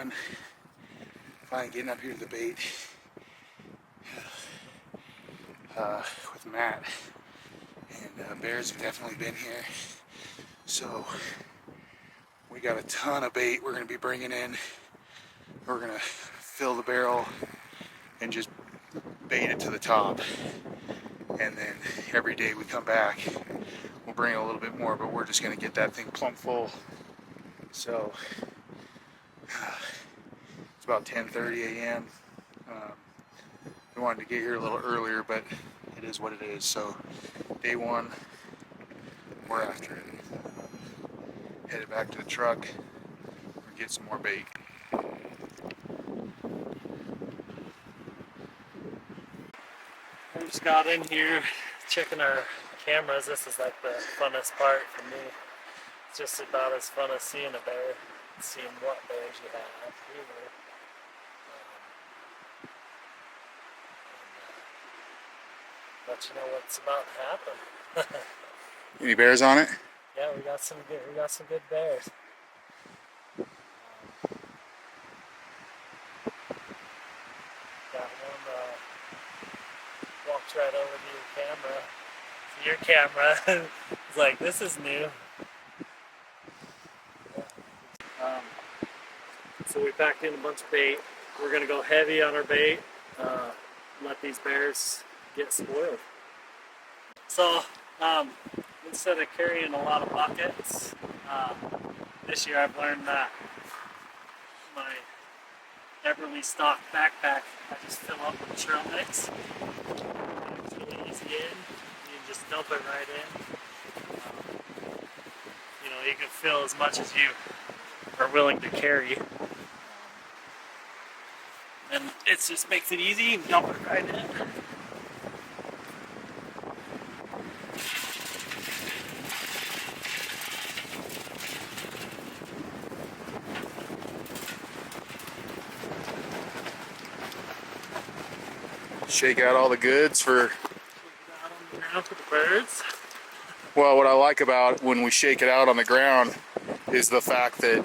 fun. Finally getting up here to the bait with Matt. And bears have definitely been here. So we got a ton of bait we're going to be bringing in. We're going to fill the barrel and just bait it to the top. And then every day we come back, we'll bring a little bit more, but we're just going to get that thing plumb full. So it's about 10:30 a.m. We wanted to get here a little earlier, but it is what it is. So day one, we're after it. Headed back to the truck and get some more bait. We just got in here checking our cameras. This is like the funnest part for me. It's just about as fun as seeing a bear, seeing what bears you have here. Let you know what's about to happen. Any bears on it? Yeah, we got some good bears. Got one walked right over to your camera. It's like, this is new. So we packed in a bunch of bait. We're gonna go heavy on our bait. Let these bears get spoiled. So instead of carrying a lot of buckets, this year I've learned that my Everly stock backpack, I just fill up with trail mix. It's really easy in. You can just dump it right in. You know, you can fill as much as you are willing to carry. And it just makes it easy. You can dump it right in. Shake out all the goods for... For the birds. Well, what I like about when we shake it out on the ground is the fact that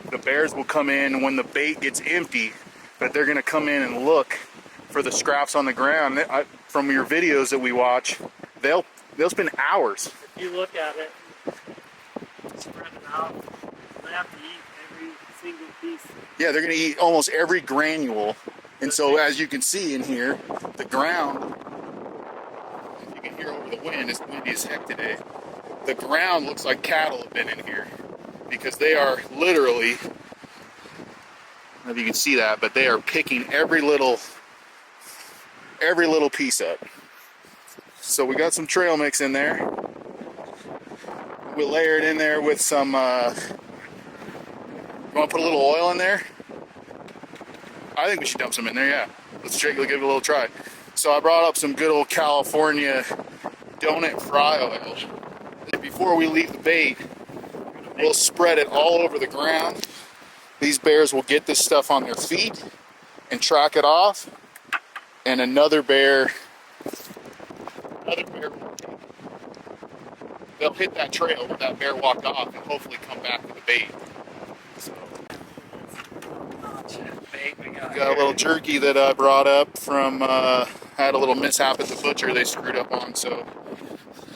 the bears will come in when the bait gets empty, but they're going to come in and look for the scraps on the ground. From your videos that we watch, they'll spend hours. If you look at it, spread it out, they have to eat every single piece. Yeah, they're going to eat almost every granule. And so as you can see in here, the ground, if you can hear over the wind, it's windy as heck today. The ground looks like cattle have been in here because they are literally, I don't know if you can see that, but they are picking every little piece up. So we got some trail mix in there. We'll layer it in there with some, you want to put a little oil in there? I think we should dump some in there, yeah. Let's give it a little try. So I brought up some good old California donut fry oil. Before we leave the bait, we'll spread it all over the ground. These bears will get this stuff on their feet and track it off. And another bear they'll hit that trail where that bear walked off and hopefully come back with the bait. So, we got a little jerky that I brought up from, had a little mishap at the butcher they screwed up on, so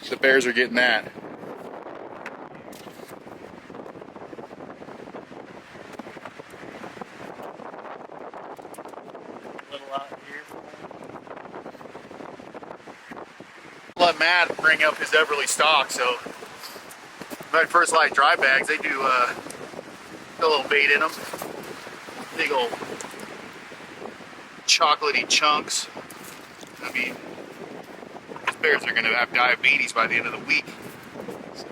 the bears are getting that. Let Matt bring up his Everly stock, so my First Light dry bags, they do a little bait in them. Big old chocolatey chunks. I mean, these bears are going to have diabetes by the end of the week. So.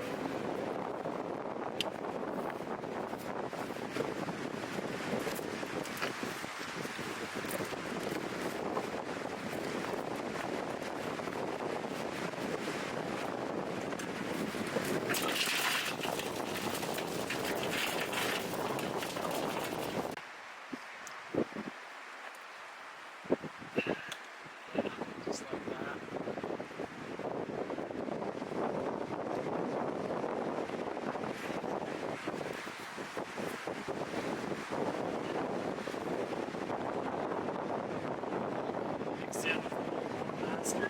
monster.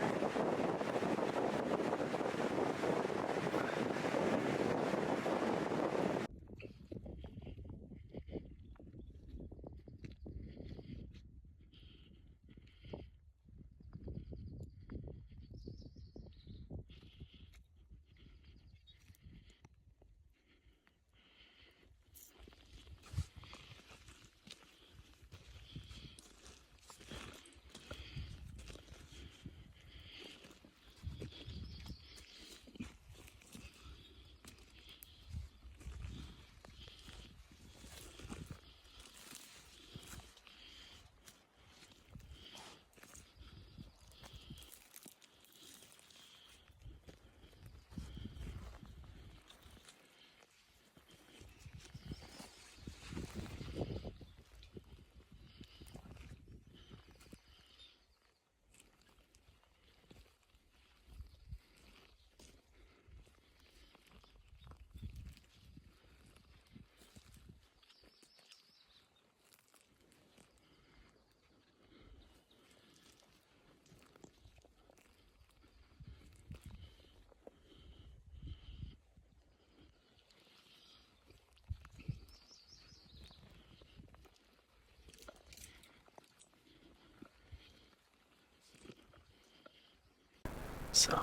So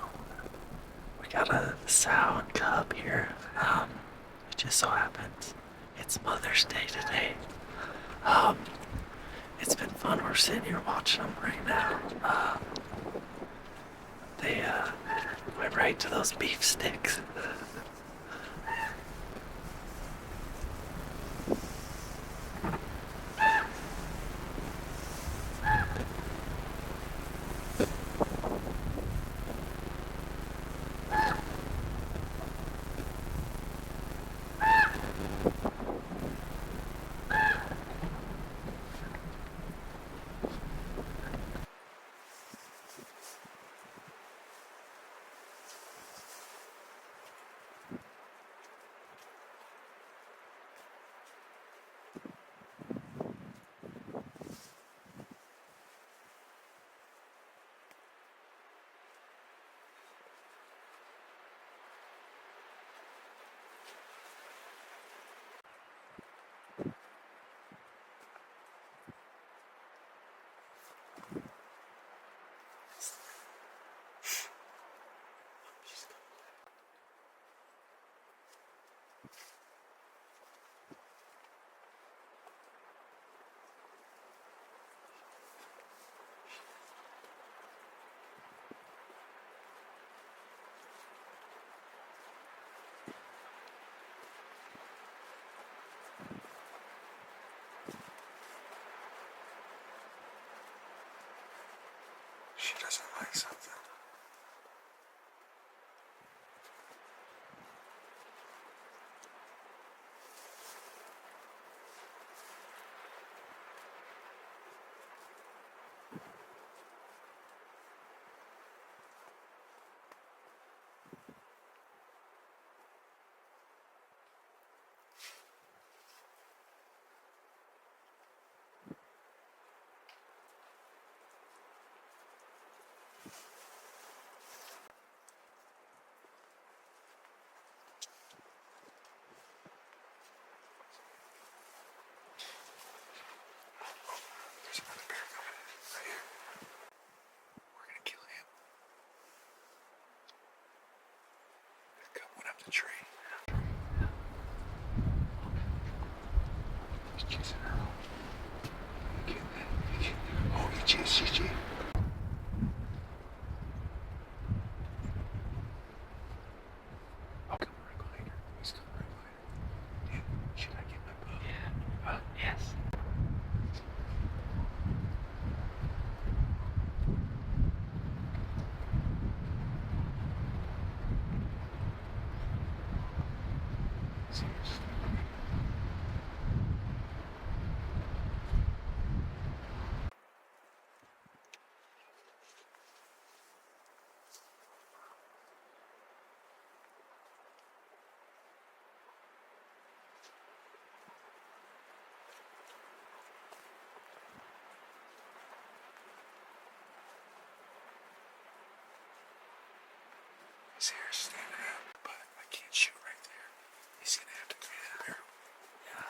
we got a sow and cub here. It just so happens it's Mother's Day today. Um, it's been fun. We're sitting here watching them right now. They went right to those beef sticks. She doesn't like something. There's another bear coming in right here. We're gonna kill him. The cub went up the tree. He's chasing her home. Oh, he chased Gigi. Oh, come right behind her. He's coming right behind her. Yeah. Should I get my bow? Yeah. Yes. Seriously. His hair's standing up, but I can't shoot right there. He's gonna have to go higher. Yeah.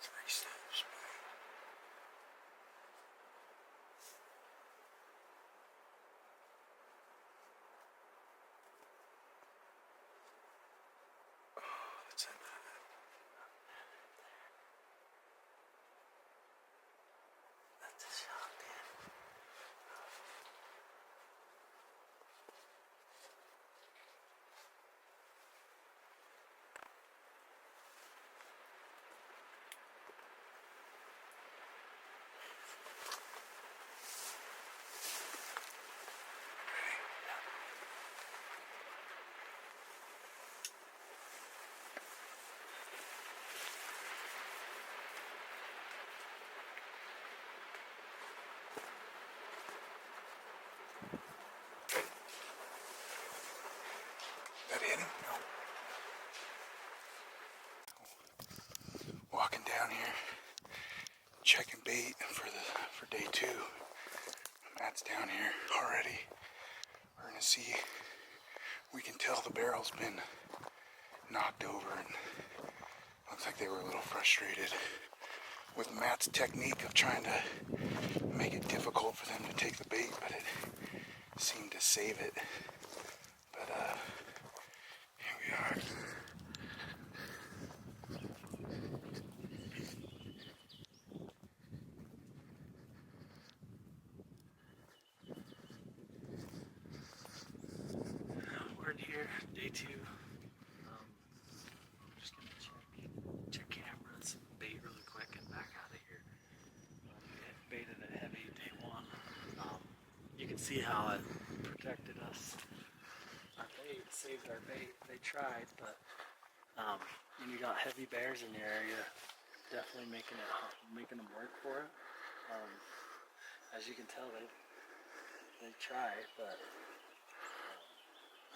Three steps. Oh, that's it. That's a shot, man. That hit him? No. Walking down here, checking bait for day 2. Matt's down here already. We're gonna see. We can tell the barrel's been knocked over, and looks like they were a little frustrated with Matt's technique of trying to make it difficult for them to take the bait, but it seemed to save it. But here we are. We're in here, day 2. Just gonna check cameras, bait really quick, and back out of here. We baited it heavy day 1. You can see how it protected us. Our bait saved our bait. They tried, but when you got heavy bears in your area, definitely making them work for it. As you can tell, they try, but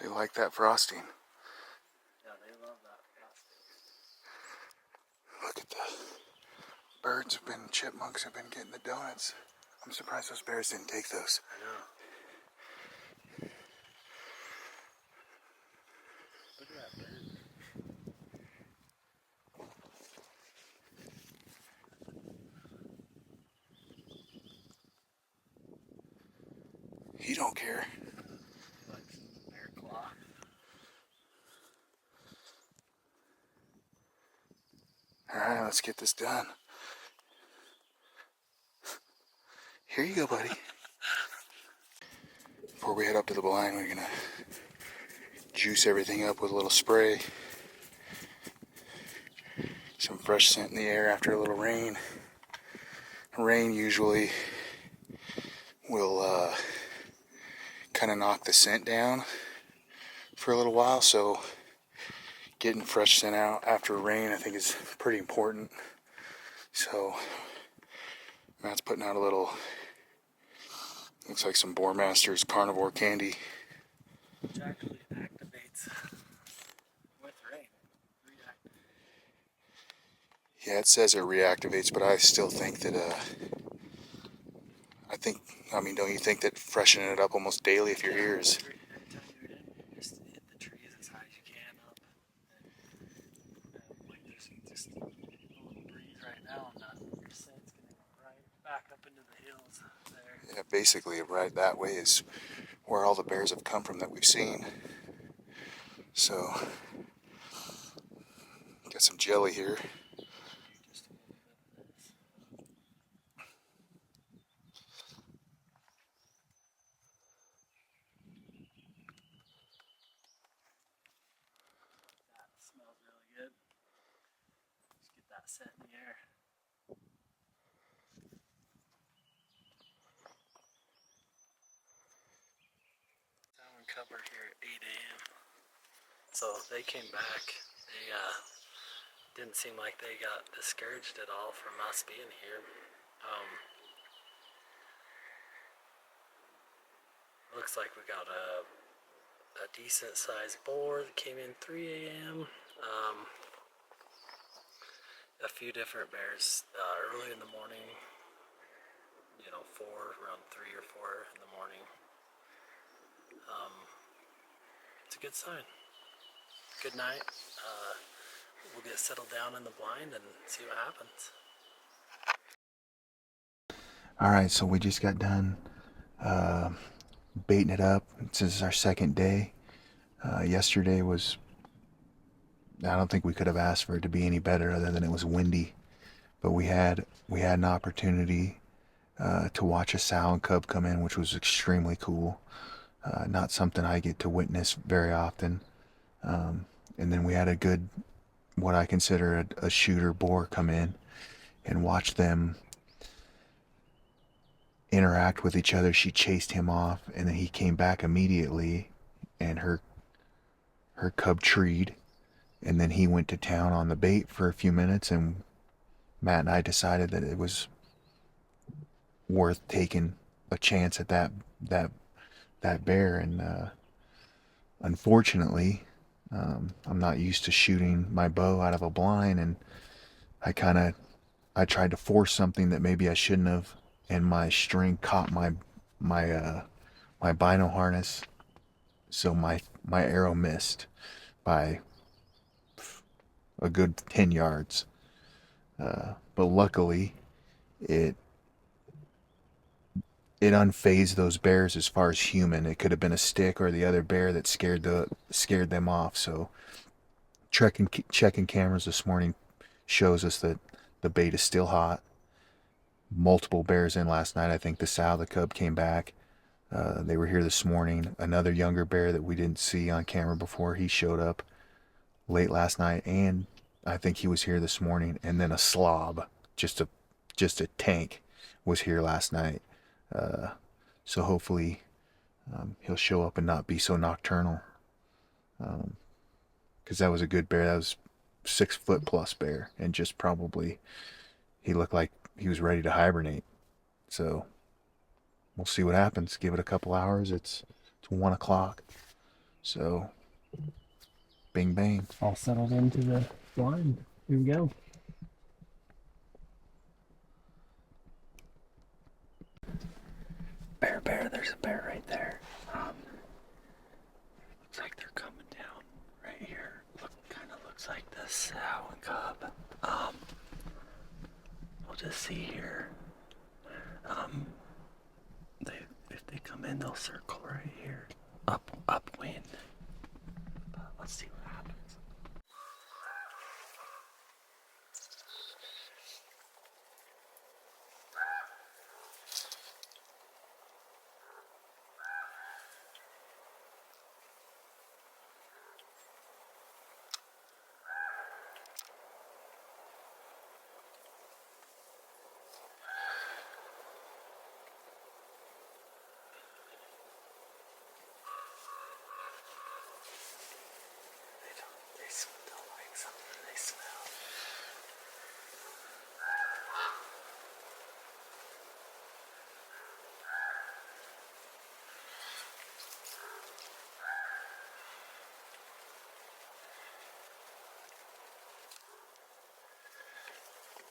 They like that frosting. yeah, they love that frosting. Look at the birds chipmunks have been getting the donuts. I'm surprised those bears didn't take those. I know. Look at that bird. He don't care. He likes bear claw. Alright, let's get this done. Here you go, buddy. Before we head up to the blind, we're gonna juice everything up with a little spray. Some fresh scent in the air after a little rain. Rain usually will kind of knock the scent down for a little while, so getting fresh scent out after rain I think is pretty important. So Matt's putting out a little, looks like some Boarmaster's carnivore candy. Which actually activates with rain. Yeah, it says it reactivates, but I still think that don't you think that freshening it up almost daily if you're here is... Anytime you're in, just hit the trees as high as you can up. And like there's just a little breeze right now, and your scent's gonna go right back up into the hills there. Yeah, basically right that way is where all the bears have come from that we've seen. So, got some jelly here. Just a little bit of this. That smells really good. Just get that scent in the air. cub were here at 8 a.m. So they came back. They didn't seem like they got discouraged at all from us being here. Looks like we got a decent sized boar that came in 3 a.m. A few different bears early in the morning, around 3 or 4 in the morning. It's a good sign. Good night. We'll get settled down in the blind and see what happens. All right, so we just got done baiting it up. This is our second day. Yesterday was, I don't think we could have asked for it to be any better other than it was windy. But we had an opportunity to watch a sow and cub come in, which was extremely cool. Not something I get to witness very often. And then we had a good, what I consider a shooter boar come in and watch them interact with each other. She chased him off, and then he came back immediately, and her cub treed, and then he went to town on the bait for a few minutes, and Matt and I decided that it was worth taking a chance at that bear. And unfortunately, I'm not used to shooting my bow out of a blind, and I tried to force something that maybe I shouldn't have, and my string caught my bino harness, so my arrow missed by a good 10 yards. But luckily, it unfazed those bears as far as human. It could have been a stick or the other bear that scared them off. So checking cameras this morning shows us that the bait is still hot. Multiple bears in last night. I think the sow, the cub came back. They were here this morning. Another younger bear that we didn't see on camera before, he showed up late last night, and I think he was here this morning. And then a slob, just a tank, was here last night. So hopefully he'll show up and not be so nocturnal. Because that was a good bear. That was 6 foot plus bear, and just probably he looked like he was ready to hibernate. So we'll see what happens. Give it a couple hours. It's 1 o'clock. So bing bang. All settled into the blind. Here we go. Bear, there's a bear right there. Looks like they're coming down right here. Kind of looks like the sow and cub. We'll just see here. If they come in, they'll circle right here. Upwind. Let's see what happens. They don't like something they smell.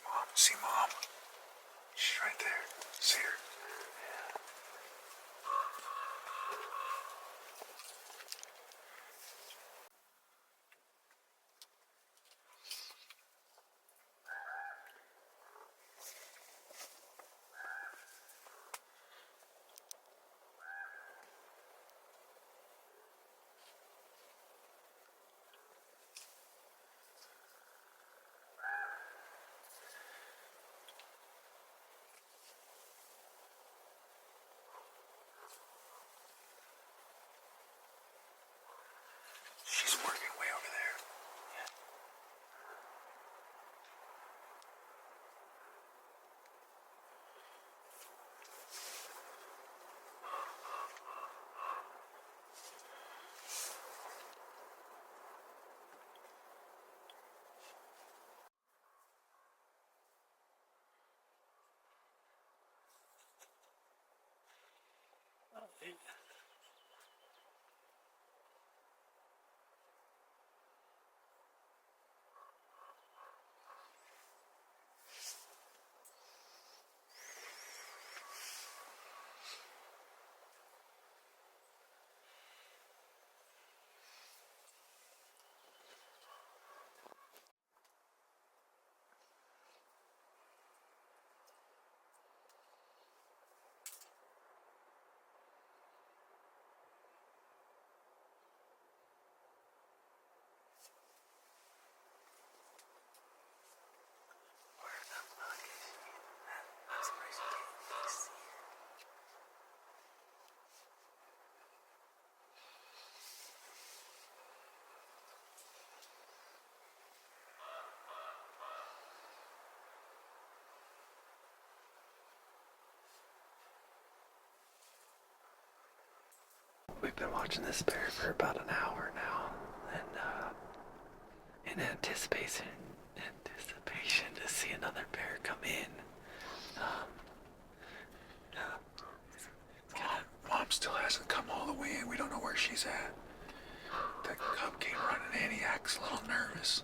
Mom, see Mom? She's right there. See her? watching this bear for about an hour now, and in anticipation to see another bear come in. Mom still hasn't come all the way in. We don't know where she's at. That cub came running in. He acts a little nervous.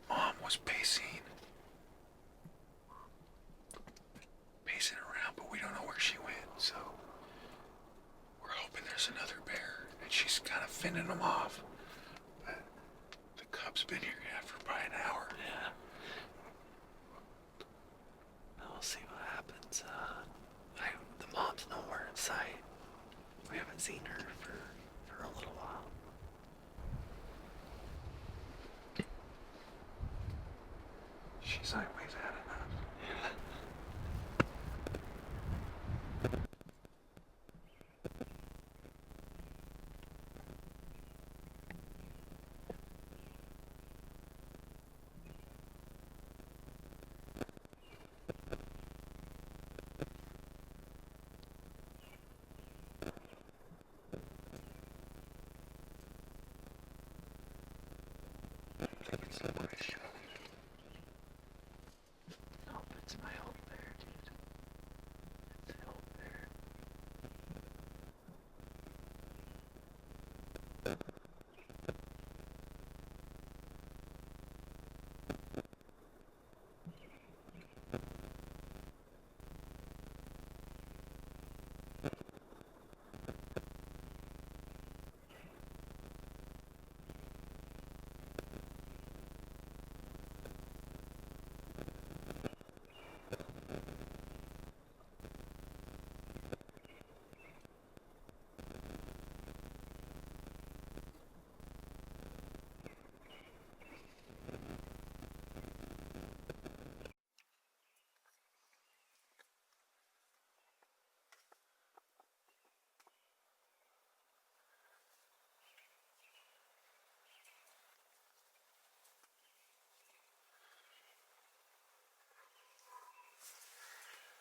Mom was pacing around, but we don't know where she went. So we're hoping there's another bear, and she's kind of fending them off. But the cub's been here for probably an hour. Yeah. We'll see what happens. The mom's nowhere in sight. We haven't seen her for a little while. She's like, we've had enough. Yeah. It's a bush. Nope, it's my old bear, dude. It's the old bear.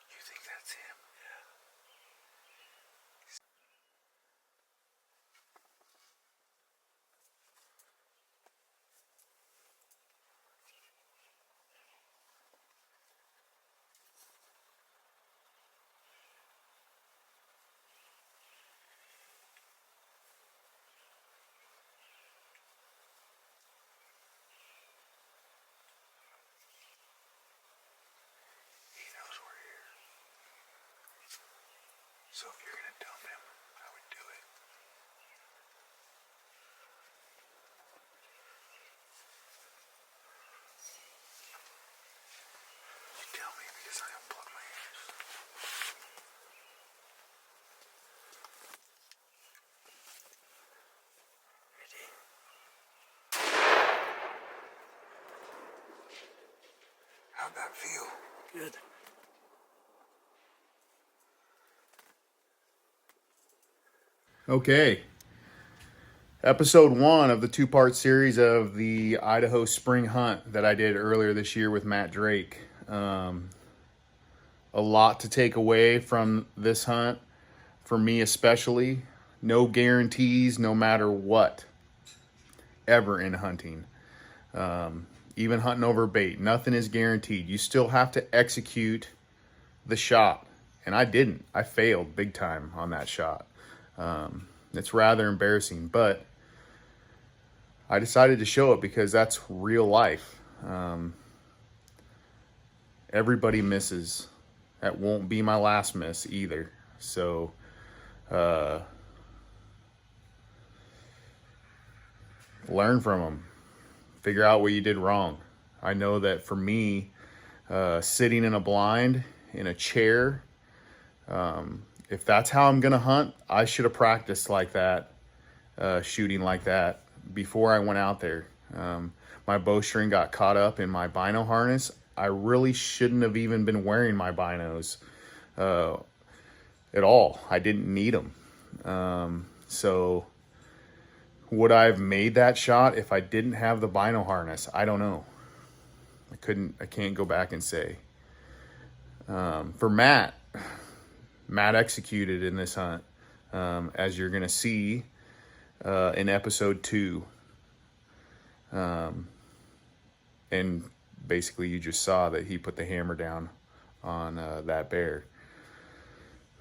You think that's him? He knows we're here. So if you're gonna dump him, I would do it. You tell me because I unplug my ears. How'd that feel? Good. Okay. Episode 1 of the 2-part series of the Idaho spring hunt that I did earlier this year with Matt Drake. A lot to take away from this hunt, for me especially. No guarantees, no matter what, ever in hunting. Even hunting over bait, nothing is guaranteed. You still have to execute the shot. And I didn't. I failed big time on that shot. It's rather embarrassing, but I decided to show it because that's real life. Everybody misses. That won't be my last miss either. So, learn from them. Figure out what you did wrong. I know that for me, sitting in a blind, in a chair, if that's how I'm going to hunt, I should have practiced like that, shooting like that before I went out there. My bowstring got caught up in my bino harness. I really shouldn't have even been wearing my binos at all. I didn't need them. So would I have made that shot if I didn't have the bino harness? I don't know. I can't go back and say. For Matt executed in this hunt. As you're going to see, in episode 2. And basically you just saw that he put the hammer down on that bear.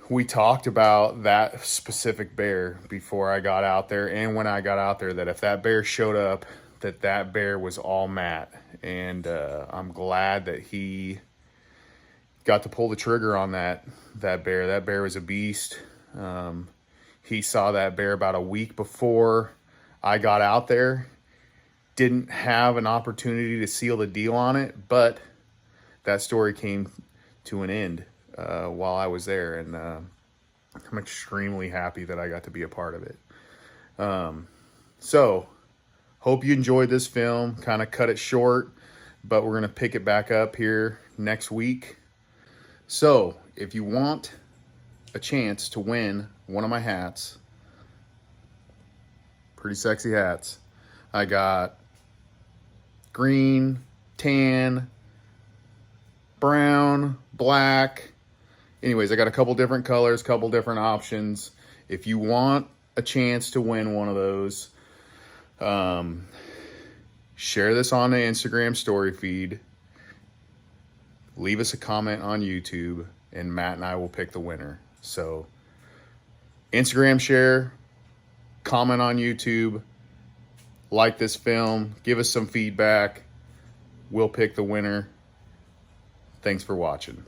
We talked about that specific bear before I got out there, and when I got out there, that if that bear showed up, that bear was all Matt. And I'm glad that he got to pull the trigger on that bear. That bear was a beast. He saw that bear about a week before I got out there. Didn't have an opportunity to seal the deal on it, but that story came to an end while I was there, and I'm extremely happy that I got to be a part of it. So, hope you enjoyed this film. Kind of cut it short, but we're going to pick it back up here next week. So, if you want a chance to win one of my hats, pretty sexy hats, I got green, tan, brown, black. Anyways, I got a couple different colors, couple different options. If you want a chance to win one of those, share this on the Instagram story feed. Leave us a comment on YouTube, and Matt and I will pick the winner. So, Instagram share, comment on YouTube, like this film, give us some feedback. We'll pick the winner. Thanks for watching.